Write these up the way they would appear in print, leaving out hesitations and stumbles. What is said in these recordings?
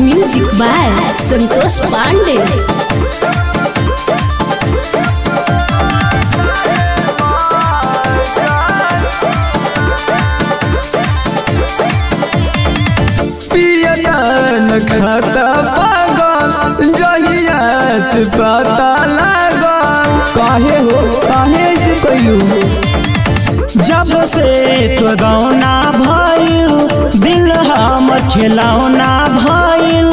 Music by Santosh Pandey. खाता पागल जहिया से पता लागल। काहे हो काहे से कइलू? जब से तो गौना भइल दिल हम खिलौना भइल।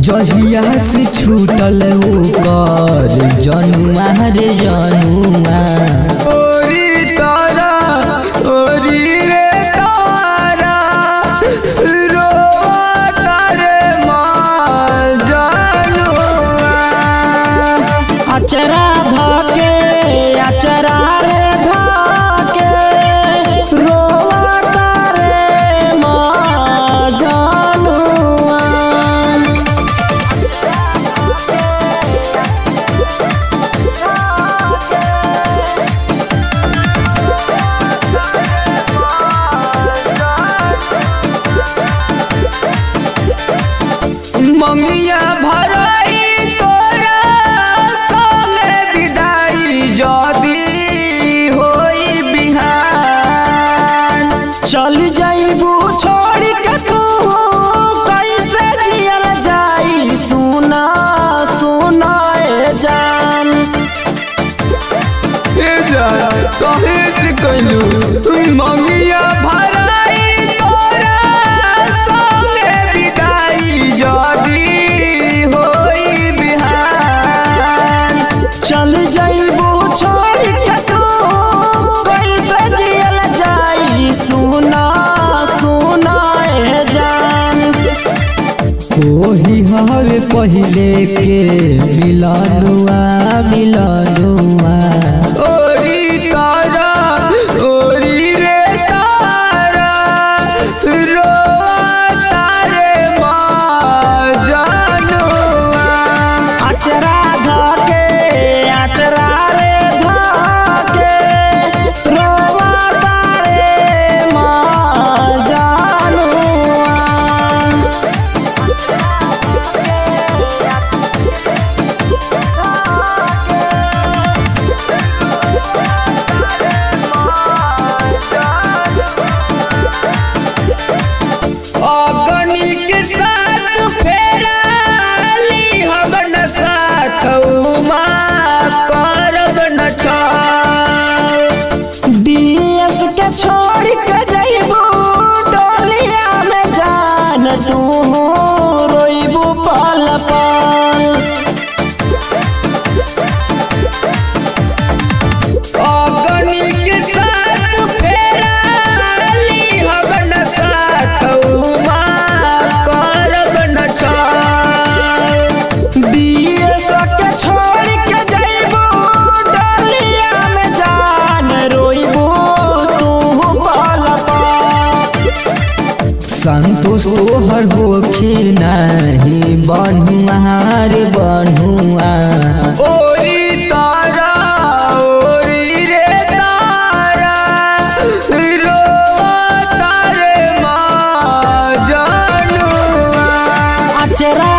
जहिया से छूटल ओकर जनुआ रे जनुआ। ओरी तारा ओरी रे तारा अचरा धके अचरा रे धके रोवा रे माँ जानुआ। मंगिया भराई तोरा संगे विदाई जदी होई बिहान। चल जाइबू छोड़ के तू कैसे जियल जाई सुना सुना ए जान। ए जान कहे से कइलू मंगिया भराई तोरा संगे विदाई जदी होई बिहान। चल जाइबू छोड़ के तू कैसे जियल जाई सुना सुना ए जान। ओही हवे पहिले के मिलनुआ मिलनुआ। ओरी तारा ओरी रे तारा रोता रे माँ जानुआ। अचरा धके अचरा रे धके रोवा रे माँ जानुआ। अगनी के साथ फेरा ली हम न साथ करब न छाव। डीएस के छोड़ के जाइबू डोलिया में जान तू रोइबू पल पल। अगनी के साथ फेरा ली हम न साथ करब न छाव। डीएस के छोड़ के जाइबू डोलिया में जान रोइबू तू पल पल। संतोष तोहर होखी नहीं बनुआ रे बनुआ। ओरी तारा ओरी रे तारा रोता रे माँ जानुआ। अचरा